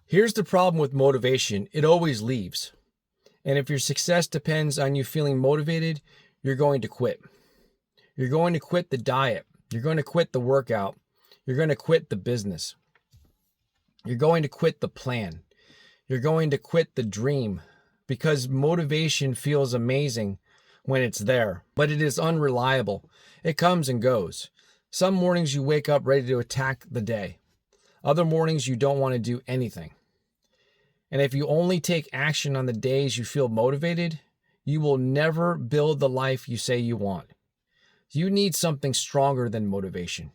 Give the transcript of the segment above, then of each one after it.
Here's the problem with motivation. It always leaves. And if your success depends on you feeling motivated, you're going to quit. You're going to quit the diet. You're going to quit the workout. You're going to quit the business. You're going to quit the plan. You're going to quit the dream because motivation feels amazing when it's there, but it is unreliable. It comes and goes. Some mornings you wake up ready to attack the day. Other mornings you don't want to do anything. And if you only take action on the days you feel motivated, you will never build the life you say you want. You need something stronger than motivation.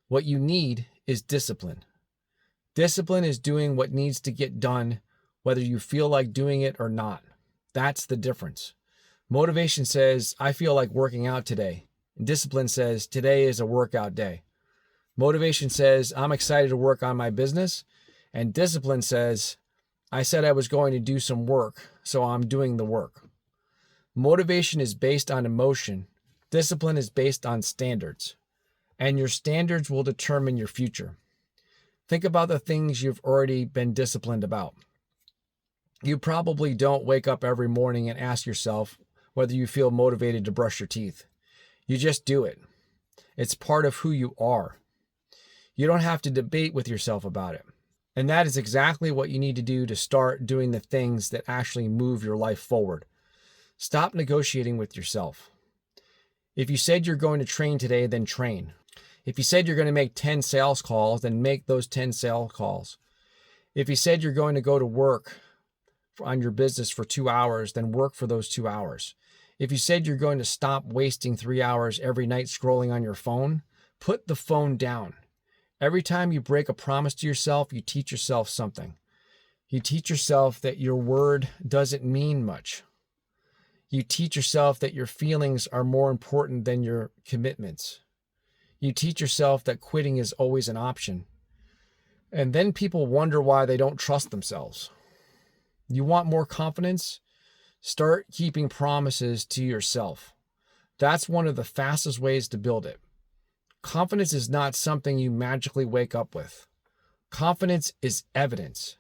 What you need is discipline. Discipline is doing what needs to get done, whether you feel like doing it or not. That's the difference. Motivation says, I feel like working out today. And discipline says, today is a workout day. Motivation says, I'm excited to work on my business. And discipline says, I said I was going to do some work, so I'm doing the work. Motivation is based on emotion. Discipline is based on standards. And your standards will determine your future. Think about the things you've already been disciplined about. You probably don't wake up every morning and ask yourself whether you feel motivated to brush your teeth. You just do it. It's part of who you are. You don't have to debate with yourself about it. And that is exactly what you need to do to start doing the things that actually move your life forward. Stop negotiating with yourself. If you said you're going to train today, then train. If you said you're going to make 10 sales calls, then make those 10 sales calls. If you said you're going to go to work on your business for 2 hours, then work for those 2 hours. If you said you're going to stop wasting 3 hours every night scrolling on your phone, put the phone down. Every time you break a promise to yourself, you teach yourself something. You teach yourself that your word doesn't mean much. You teach yourself that your feelings are more important than your commitments. You teach yourself that quitting is always an option. And then people wonder why they don't trust themselves. You want more confidence? Start keeping promises to yourself. That's one of the fastest ways to build it. Confidence is not something you magically wake up with. Confidence is evidence.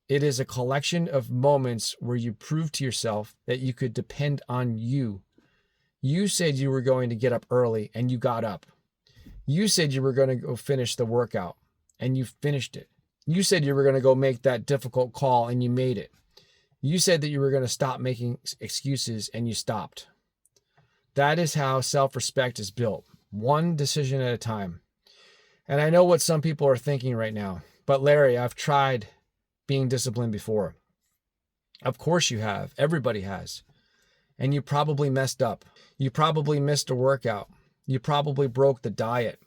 It is a collection of moments where you prove to yourself that you could depend on you. You said you were going to get up early and you got up. You said you were going to go finish the workout and you finished it. You said you were going to go make that difficult call and you made it. You said that you were going to stop making excuses and you stopped. That is how self-respect is built, one decision at a time. And I know what some people are thinking right now, but Larry, I've tried being disciplined before. Of course you have. Everybody has. And you probably messed up. You probably missed a workout. You probably broke the diet.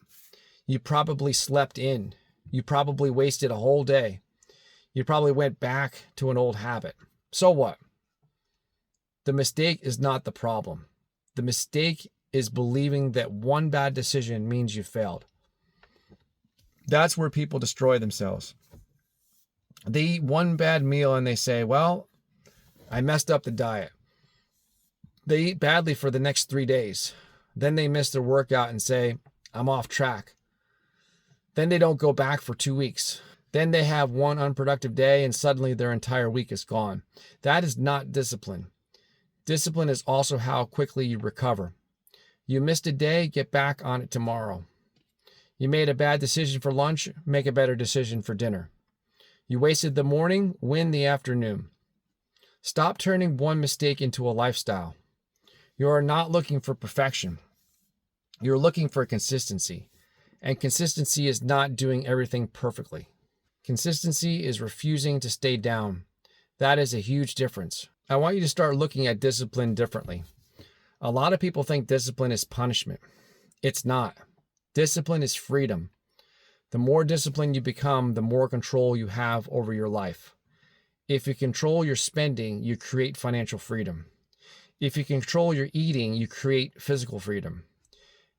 You probably slept in. You probably wasted a whole day. You probably went back to an old habit. So what? The mistake is not the problem. The mistake is believing that one bad decision means you failed. That's where people destroy themselves. They eat one bad meal and they say, well, I messed up the diet. They eat badly for the next 3 days. Then they miss their workout and say, I'm off track. Then they don't go back for 2 weeks. Then they have one unproductive day and suddenly their entire week is gone. That is not discipline. Discipline is also how quickly you recover. You missed a day, get back on it tomorrow. You made a bad decision for lunch, make a better decision for dinner. You wasted the morning, win the afternoon. Stop turning one mistake into a lifestyle. You are not looking for perfection. You're looking for consistency. And consistency is not doing everything perfectly. Consistency is refusing to stay down. That is a huge difference. I want you to start looking at discipline differently. A lot of people think discipline is punishment. It's not. Discipline is freedom. The more disciplined you become, the more control you have over your life. If you control your spending, you create financial freedom. If you control your eating, you create physical freedom.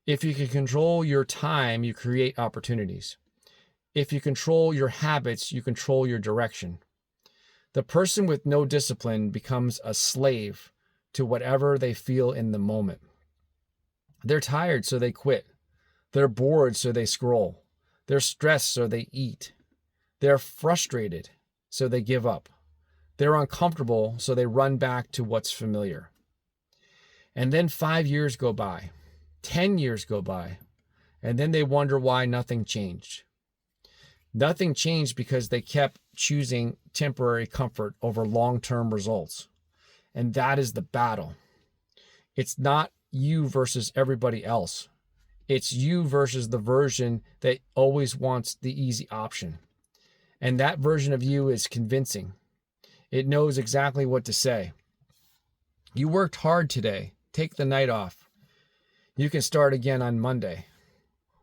If you can control your time, you create opportunities. If you control your habits, you control your direction. The person with no discipline becomes a slave to whatever they feel in the moment. They're tired, so they quit. They're bored, so they scroll. They're stressed, so they eat. They're frustrated, so they give up. They're uncomfortable, so they run back to what's familiar. And then 5 years go by, 10 years go by, and then they wonder why nothing changed. Nothing changed because they kept choosing temporary comfort over long-term results. And that is the battle. It's not you versus everybody else. It's you versus the version that always wants the easy option. And that version of you is convincing. It knows exactly what to say. You worked hard today. Take the night off. You can start again on Monday.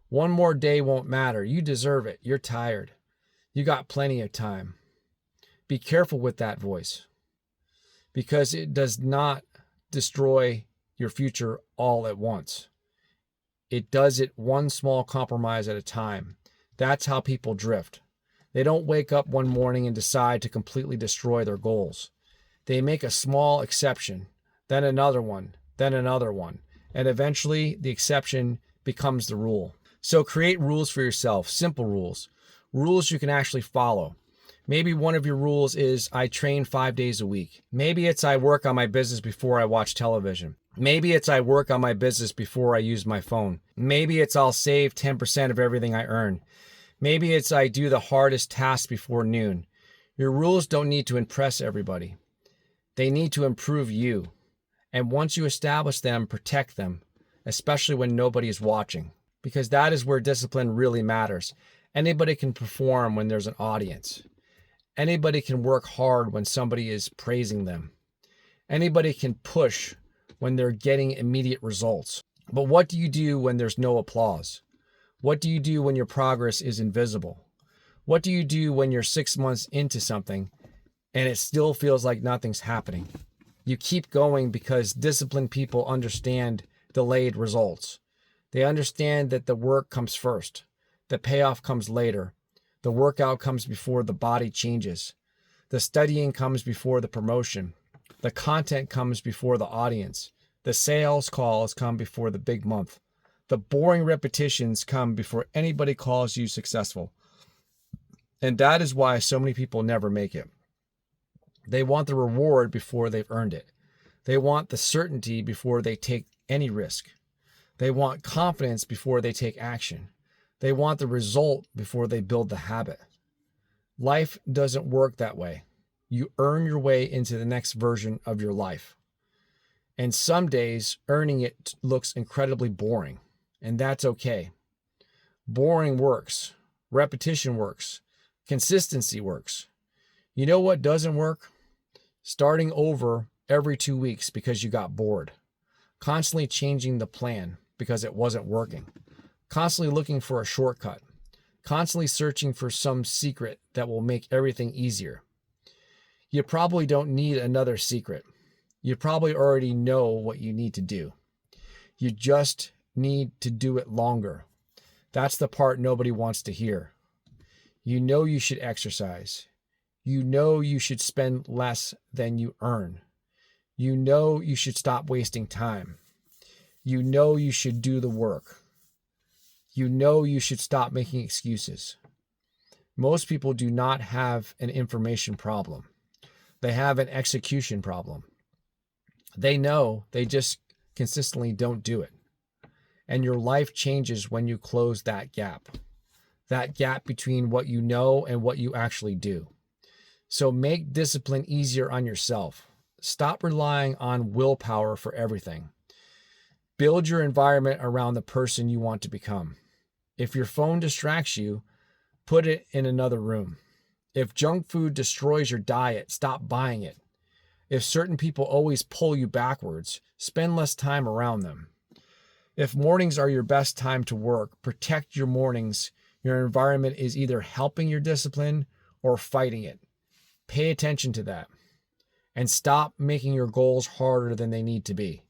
One more day won't matter. You deserve it. You're tired. You got plenty of time. Be careful with that voice, because it does not destroy your future all at once. It does it one small compromise at a time. That's how people drift. They don't wake up one morning and decide to completely destroy their goals. They make a small exception, then another one, and eventually the exception becomes the rule. So create rules for yourself, simple rules you can actually follow. Maybe one of your rules is I train 5 days a week. Maybe it's I work on my business before I watch television. Maybe it's I work on my business before I use my phone. Maybe it's I'll save 10% of everything I earn. Maybe it's I do the hardest task before noon. Your rules don't need to impress everybody. They need to improve you. And once you establish them, protect them, especially when nobody is watching, because that is where discipline really matters. Anybody can perform when there's an audience. Anybody can work hard when somebody is praising them. Anybody can push when they're getting immediate results. But what do you do when there's no applause? What do you do when your progress is invisible? What do you do when you're 6 months into something and it still feels like nothing's happening? You keep going because disciplined people understand delayed results. They understand that the work comes first. The payoff comes later. The workout comes before the body changes. The studying comes before the promotion. The content comes before the audience. The sales calls come before the big month. The boring repetitions come before anybody calls you successful. And that is why so many people never make it. They want the reward before they've earned it. They want the certainty before they take any risk. They want confidence before they take action. They want the result before they build the habit. Life doesn't work that way. You earn your way into the next version of your life. And some days, earning it looks incredibly boring, and that's okay. Boring works. Repetition works. Consistency works. You know what doesn't work? Starting over every 2 weeks because you got bored. Constantly changing the plan because it wasn't working. Constantly looking for a shortcut. Constantly searching for some secret that will make everything easier. You probably don't need another secret. You probably already know what you need to do. You just need to do it longer. That's the part nobody wants to hear. You know you should exercise. You know you should spend less than you earn. You know you should stop wasting time. You know you should do the work. You know you should stop making excuses. Most people do not have an information problem. They have an execution problem. They know, they just consistently don't do it. And your life changes when you close that gap between what you know and what you actually do. So make discipline easier on yourself. Stop relying on willpower for everything. Build your environment around the person you want to become. If your phone distracts you, put it in another room. If junk food destroys your diet, stop buying it. If certain people always pull you backwards, spend less time around them. If mornings are your best time to work, protect your mornings. Your environment is either helping your discipline or fighting it. Pay attention to that. And stop making your goals harder than they need to be.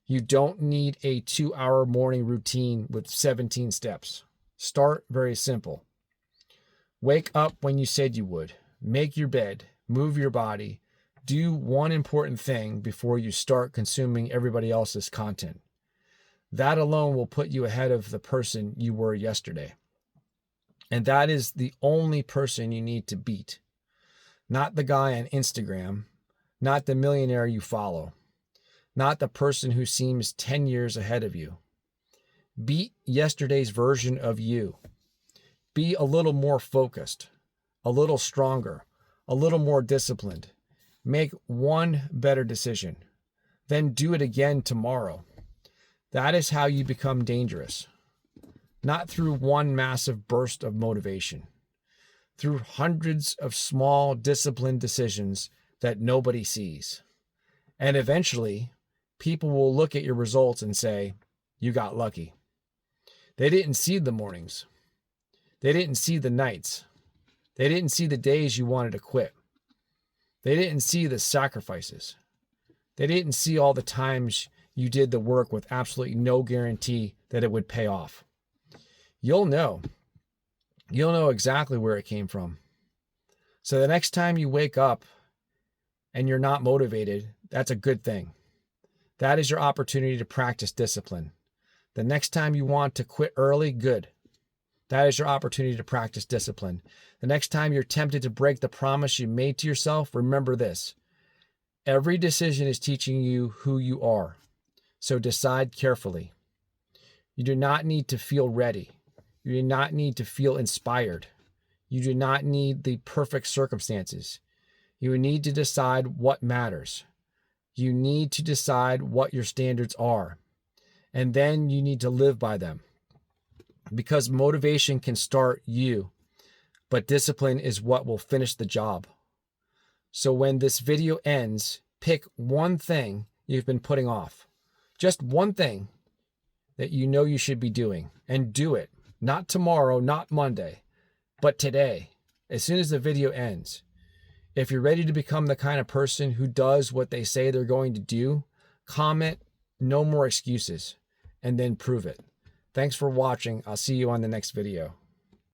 You don't need a 2-hour morning routine with 17 steps. Start very simple. Wake up when you said you would. Make your bed. Move your body. Do one important thing before you start consuming everybody else's content. That alone will put you ahead of the person you were yesterday. And that is the only person you need to beat. not the guy on Instagram, not the millionaire you follow, not the person who seems 10 years ahead of you. Beat yesterday's version of you. Be a little more focused, a little stronger, a little more disciplined. Make one better decision. Then do it again tomorrow. That is how you become dangerous. Not through one massive burst of motivation, through hundreds of small disciplined decisions that nobody sees. And eventually, people will look at your results and say, you got lucky. They didn't see the mornings. They didn't see the nights. They didn't see the days you wanted to quit. They didn't see the sacrifices. They didn't see all the times you did the work with absolutely no guarantee that it would pay off. You'll know. You'll know exactly where it came from. So the next time you wake up and you're not motivated, that's a good thing. That is your opportunity to practice discipline. The next time you want to quit early, good. That is your opportunity to practice discipline. The next time you're tempted to break the promise you made to yourself, remember this. Every decision is teaching you who you are. So decide carefully. You do not need to feel ready. You do not need to feel inspired. You do not need the perfect circumstances. You need to decide what matters. You need to decide what your standards are. And then you need to live by them. Because motivation can start you, but discipline is what will finish the job. So when this video ends, pick one thing you've been putting off. Just one thing that you know you should be doing, and do it. Not tomorrow, not Monday, but today, as soon as the video ends. If you're ready to become the kind of person who does what they say they're going to do, comment "no more excuses" and then prove it. Thanks for watching. I'll see you on the next video.